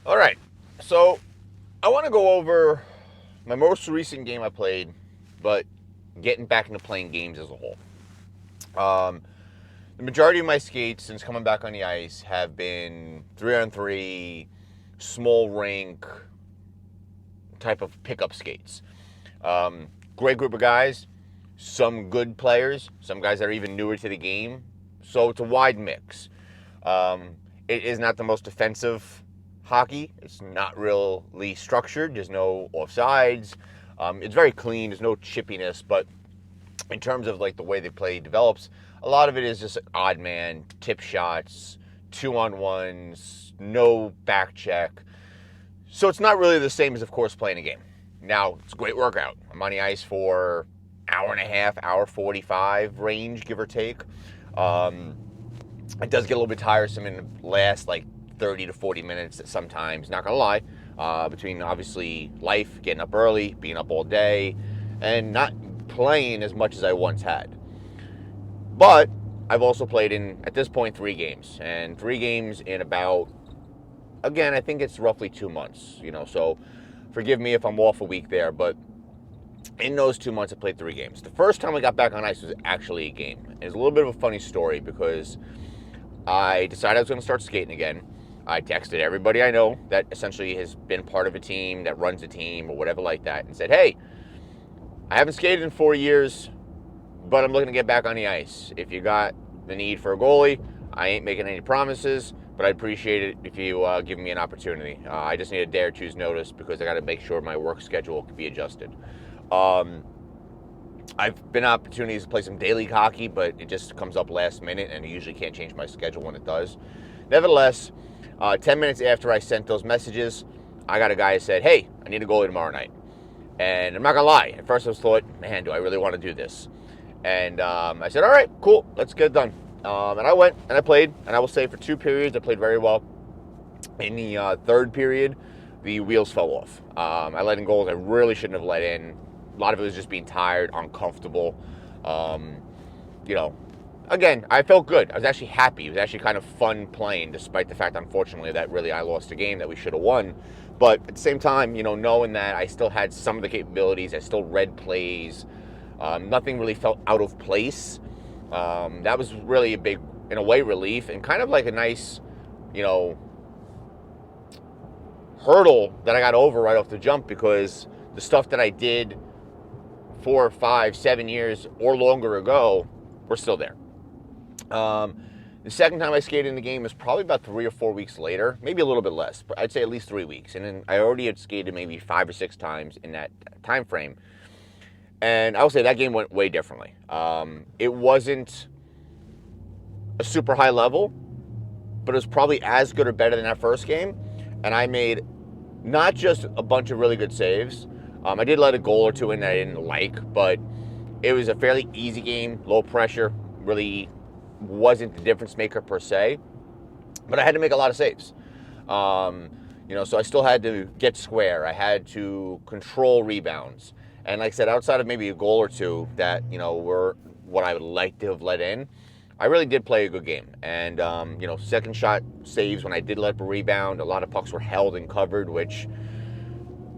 All right. So I want to go over my most recent game I played, but getting back into playing games as a whole. Um, the majority of my skates since coming back on the ice have been 3-on-3, small rink type of pickup skates. Great group of guys, some good players, some guys that are even newer to the game. So it's a wide mix. Um, it is not the most defensive hockey. It's not really structured. There's no offsides. It's very clean. There's no chippiness. But in terms of like the way they play develops, a lot of it is just odd man, tip shots, 2-on-1s, no back check. So it's not really the same as, of course, playing a game. Now, it's a great workout. I'm on the ice for hour and a half, hour 45 range, give or take. Um, it does get a little bit tiresome in the last like 30 to 40 minutes sometimes, not gonna lie. Between obviously life, getting up early, being up all day, and not playing as much as I once had. But I've also played in, at this point, 3 games. And 3 games in about, again, I think it's roughly 2 months, so forgive me if I'm off a week there, but in those 2 months, I played 3 games. The first time I got back on ice was actually a game. It's a little bit of a funny story because I decided I was going to start skating again. I texted everybody I know that essentially has been part of a team, that runs a team or whatever like that, and said, hey, I haven't skated in 4 years, but I'm looking to get back on the ice. If you got the need for a goalie, I ain't making any promises, but I'd appreciate it if you give me an opportunity. I just need a day or two's notice because I got to make sure my work schedule can be adjusted. Um, I've been opportunities to play some day league hockey, but it just comes up last minute, and I usually can't change my schedule when it does. Nevertheless, 10 minutes after I sent those messages, I got a guy who said, hey, I need a goalie tomorrow night. And I'm not going to lie. At first I was thought, man, do I really want to do this? And I said, all right, cool, let's get it done. And I went and I played, and I will say for 2 periods I played very well. In the third period, the wheels fell off. I let in goals I really shouldn't have let in. A lot of it was just being tired, uncomfortable. Um, you know, again, I felt good. I was actually happy. It was actually kind of fun playing, despite the fact, unfortunately, that really I lost a game that we should have won. But at the same time, knowing that I still had some of the capabilities, I still read plays, nothing really felt out of place. That was really a big, in a way, relief and kind of like a nice, you know, hurdle that I got over right off the jump because the stuff that I did 4, 5, 7 years or longer ago were still there. The second time I skated in the game was probably about 3 or 4 weeks later, maybe a little bit less, but I'd say at least 3 weeks. And then I already had skated maybe 5 or 6 times in that time frame. And I will say that game went way differently. It wasn't a super high level, but it was probably as good or better than that first game. And I made not just a bunch of really good saves. I did let a goal or two in that I didn't like, but it was a fairly easy game, low pressure, really wasn't the difference maker per se. But I had to make a lot of saves. So I still had to get square. I had to control rebounds. And like I said, outside of maybe a goal or two that, were what I would like to have let in, I really did play a good game. And, second shot saves when I did let up a rebound. A lot of pucks were held and covered, which,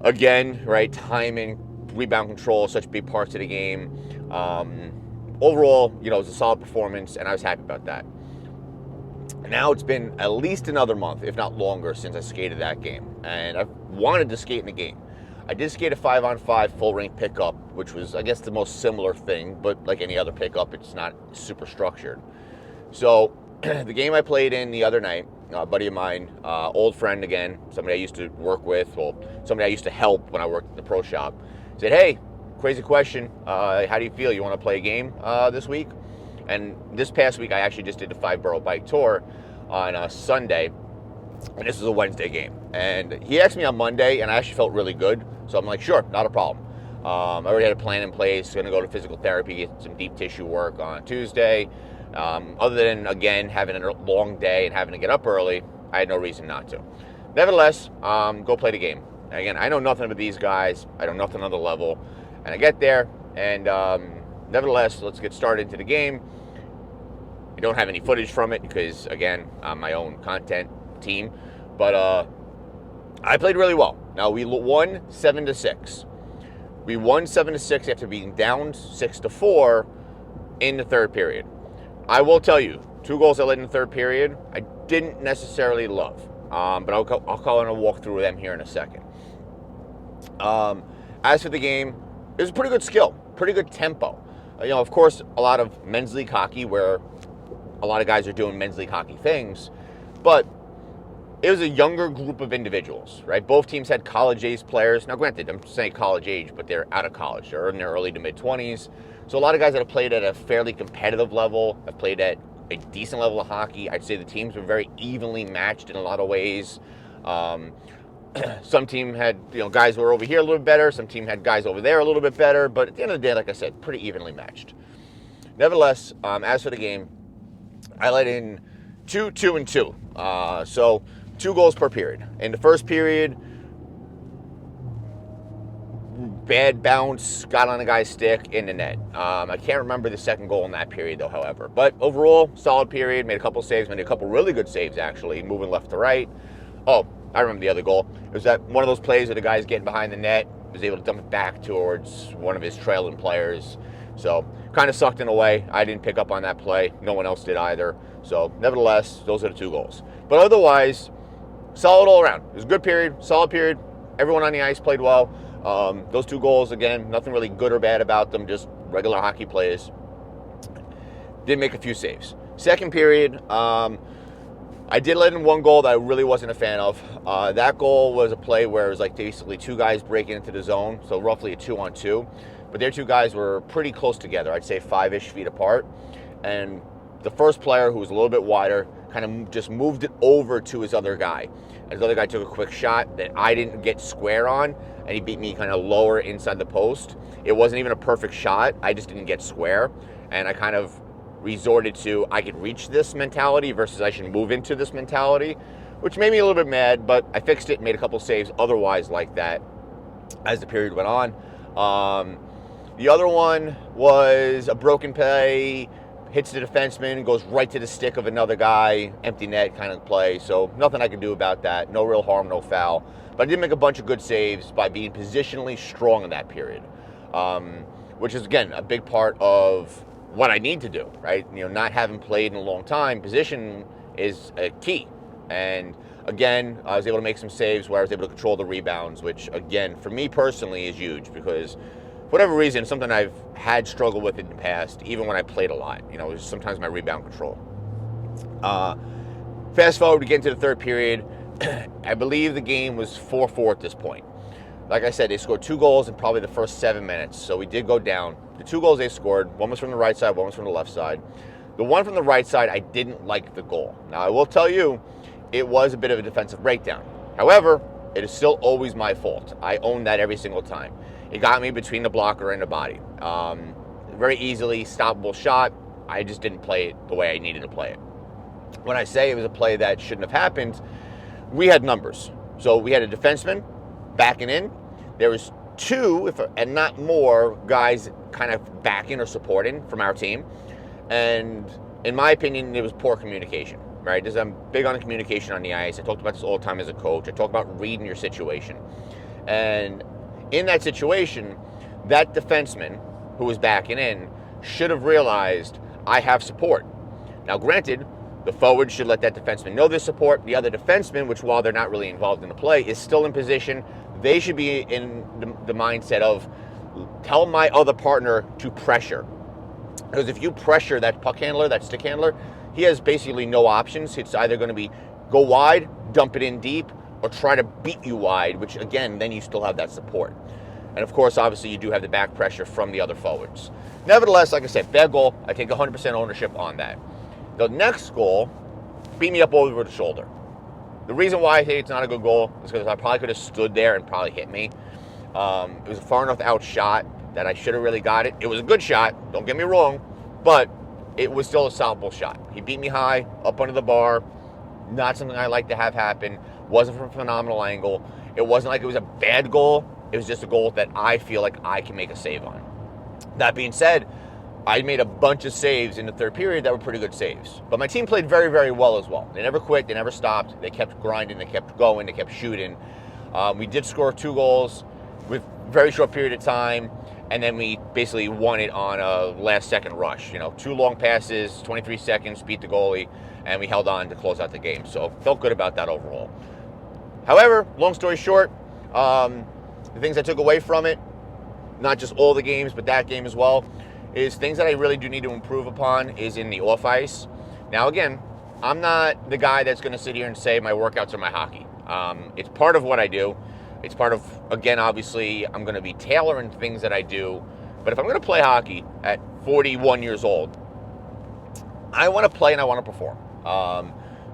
again, right, timing, rebound control, such big parts of the game. Overall, it was a solid performance, and I was happy about that. Now it's been at least another month, if not longer, since I skated that game. And I've wanted to skate in a game. I did skate a 5-on-5 full rink pickup, which was, I guess, the most similar thing, but like any other pickup, it's not super structured. So the game I played in the other night, a buddy of mine, old friend again, somebody I used to work with, well, somebody I used to help when I worked at the pro shop, said, hey, crazy question, how do you feel? You want to play a game this week? And this past week, I actually just did the 5-borough bike tour on a Sunday, and this was a Wednesday game. And he asked me on Monday, and I actually felt really good. So I'm like, sure, not a problem. I already had a plan in place. Going to go to physical therapy, get some deep tissue work on Tuesday. Other than, again, having a long day and having to get up early, I had no reason not to. Nevertheless, go play the game. Again, I know nothing about these guys. I know nothing on the level. And I get there, and nevertheless, let's get started into the game. I don't have any footage from it because, again, I'm my own content team. But I played really well. Now, we won 7-6. We won 7-6 after being down 6-4 in the third period. I will tell you, 2 goals I let in the third period, I didn't necessarily love. But I'll call in a walk through them here in a second. As for the game, it was a pretty good skill, pretty good tempo. Of course, a lot of men's league hockey where a lot of guys are doing men's league hockey things, but it was a younger group of individuals, right? Both teams had college-age players. Now, granted, I'm saying college age, but they're out of college. They're in their early to mid-20s. So a lot of guys that have played at a fairly competitive level, have played at a decent level of hockey. I'd say the teams were very evenly matched in a lot of ways. Some team had guys who were over here a little bit better. Some team had guys over there a little bit better. But at the end of the day, like I said, pretty evenly matched. Nevertheless, as for the game, I let in 2, 2, and 2. So 2 goals per period. In the first period, bad bounce, got on a guy's stick in the net. I can't remember the second goal in that period, though, however. But overall, solid period. Made a couple saves. Made a couple really good saves, actually, moving left to right. Oh, I remember the other goal. It was that one of those plays where the guy's getting behind the net, was able to dump it back towards one of his trailing players. So, kind of sucked in a way. I didn't pick up on that play. No one else did either. So, nevertheless, those are the 2 goals. But otherwise, solid all around. It was a good period, solid period. Everyone on the ice played well. Those 2 goals, again, nothing really good or bad about them, just regular hockey plays. Did make a few saves. Second period, I did let in 1 goal that I really wasn't a fan of. That goal was a play where it was like basically 2 guys breaking into the zone, so roughly a 2-on-2. But their 2 guys were pretty close together, I'd say 5-ish feet apart. And the first player, who was a little bit wider, kind of just moved it over to his other guy. And his other guy took a quick shot that I didn't get square on, and he beat me kind of lower inside the post. It wasn't even a perfect shot. I just didn't get square. And I kind of resorted to, I could reach this mentality versus I should move into this mentality, which made me a little bit mad, but I fixed it and made a couple saves otherwise like that as the period went on. The other one was a broken play, hits the defenseman, goes right to the stick of another guy, empty net kind of play. So nothing I can do about that. No real harm, no foul. But I did make a bunch of good saves by being positionally strong in that period, which is, again, a big part of what I need to do, right? Not having played in a long time, position is a key. And again, I was able to make some saves where I was able to control the rebounds, which, again, for me personally is huge because for whatever reason, something I've had struggled with in the past, even when I played a lot. It was sometimes my rebound control. Fast forward, we get into the third period. I believe the game was 4-4 at this point. Like I said, they scored 2 goals in probably the first 7 minutes, so we did go down. The 2 goals they scored, one was from the right side, one was from the left side. The one from the right side, I didn't like the goal. Now, I will tell you, it was a bit of a defensive breakdown. However, it is still always my fault. I own that every single time. It got me between the blocker and the body. Very easily stoppable shot. I just didn't play it the way I needed to play it. When I say it was a play that shouldn't have happened, we had numbers. So we had a defenseman backing in. There was 2, and not more, guys kind of backing or supporting from our team. And in my opinion, it was poor communication, right? I'm big on communication on the ice. I talked about this all the time as a coach. I talk about reading your situation. And in that situation, that defenseman who was backing in should have realized I have support. Now, granted, the forward should let that defenseman know there's support. The other defenseman, which while they're not really involved in the play, is still in position. They should be in the mindset of tell my other partner to pressure. Because if you pressure that puck handler, that stick handler, he has basically no options. It's either going to be go wide, dump it in deep, or try to beat you wide, which again, then you still have that support. And of course, obviously, you do have the back pressure from the other forwards. Nevertheless, like I said, bad goal. I take 100% ownership on that. The next goal beat me up over the shoulder. The reason why I think it's not a good goal is because I probably could have stood there and probably hit me. It was a far enough out shot that I should have really got it. It was a good shot, don't get me wrong, but it was still a solvable shot. He beat me high, up under the bar. Not something I like to have happen. Wasn't from a phenomenal angle. It wasn't like it was a bad goal. It was just a goal that I feel like I can make a save on. That being said, I made a bunch of saves in the third period that were pretty good saves. But my team played very, very well as well. They never quit. They never stopped. They kept grinding. They kept going. They kept shooting. We did score 2 goals with a very short period of time, and then we basically won it on a last-second rush. 2 long passes, 23 seconds, beat the goalie, and we held on to close out the game. So felt good about that overall. However, long story short, the things I took away from it, not just all the games, but that game as well, is things that I really do need to improve upon is in the off ice. Now, again, I'm not the guy that's going to sit here and say my workouts are my hockey. It's part of what I do. It's part of, again, obviously, I'm going to be tailoring things that I do. But if I'm going to play hockey at 41 years old, I want to play and I want to perform.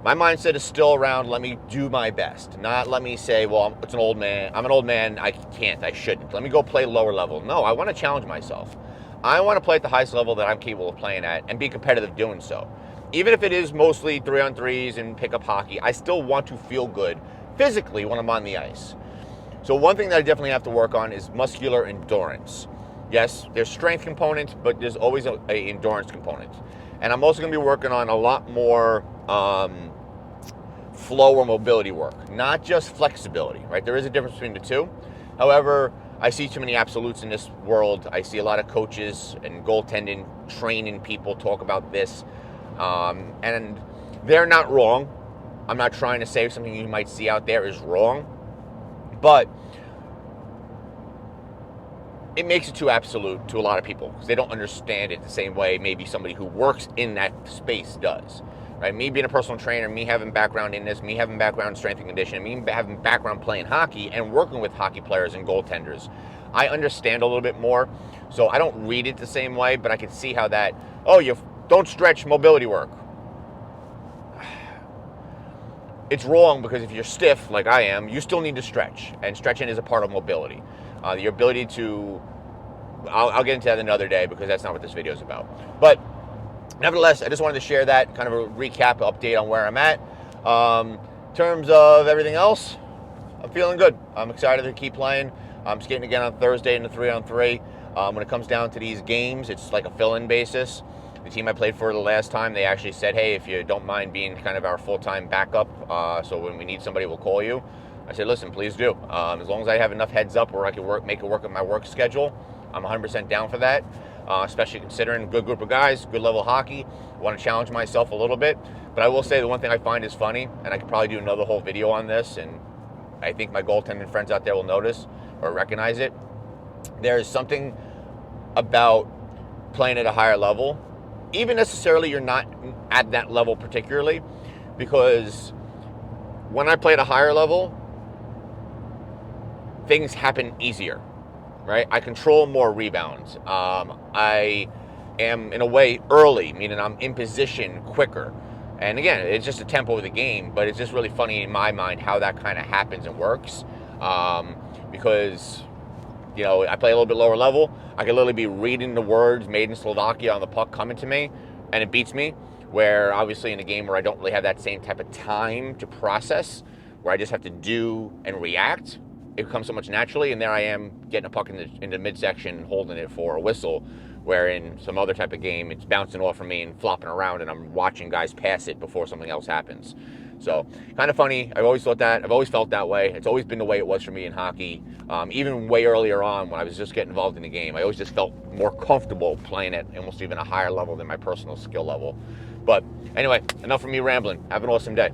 My mindset is still around, let me do my best. Not let me say, well, I'm an old man, I can't, I shouldn't. Let me go play lower level. No, I want to challenge myself. I want to play at the highest level that I'm capable of playing at and be competitive doing so. Even if it is mostly 3-on-3s and pickup hockey, I still want to feel good physically when I'm on the ice. So one thing that I definitely have to work on is muscular endurance. Yes, there's strength components, but there's always an endurance component. And I'm also going to be working on a lot more flow or mobility work, not just flexibility, right? There is a difference between the two. However, I see too many absolutes in this world. I see a lot of coaches and goaltending, training people talk about this. And they're not wrong. I'm not trying to say something you might see out there is wrong. But it makes it too absolute to a lot of people because they don't understand it the same way maybe somebody who works in that space does. Right? Me being a personal trainer, me having background in this, me having background in strength and conditioning, me having background playing hockey and working with hockey players and goaltenders, I understand a little bit more. So I don't read it the same way, but I can see how that, you don't stretch mobility work. It's wrong because if you're stiff like I am, you still need to stretch, and stretching is a part of mobility. Your ability to, I'll get into that another day because that's not what this video is about. But nevertheless, I just wanted to share that kind of a recap, update on where I'm at. In terms of everything else, I'm feeling good. I'm excited to keep playing. I'm skating again on Thursday in the 3-on-3. When it comes down to these games, it's like a fill-in basis. The team I played for the last time, they actually said, hey, if you don't mind being kind of our full-time backup, so when we need somebody, we'll call you. I said, listen, please do. As long as I have enough heads up where I can make it work with my work schedule, I'm 100% down for that, especially considering a good group of guys, good level hockey. I want to challenge myself a little bit. But I will say the one thing I find is funny, and I could probably do another whole video on this, and I think my goaltending friends out there will notice or recognize it. There is something about playing at a higher level, even necessarily you're not at that level particularly, because when I play at a higher level, things happen easier, right? I control more rebounds. I am, in a way, early, meaning I'm in position quicker. And again, it's just a tempo of the game, but it's just really funny in my mind how that kind of happens and works. Because, I play a little bit lower level. I can literally be reading the words made in Slovakia on the puck coming to me, and it beats me. Where obviously in a game where I don't really have that same type of time to process, where I just have to do and react, it comes so much naturally, and there I am getting a puck in the midsection, holding it for a whistle, where in some other type of game, it's bouncing off of me and flopping around, and I'm watching guys pass it before something else happens. So, kind of funny. I've always felt that way. It's always been the way it was for me in hockey. Even way earlier on when I was just getting involved in the game, I always just felt more comfortable playing at almost even a higher level than my personal skill level. But anyway, enough from me rambling. Have an awesome day.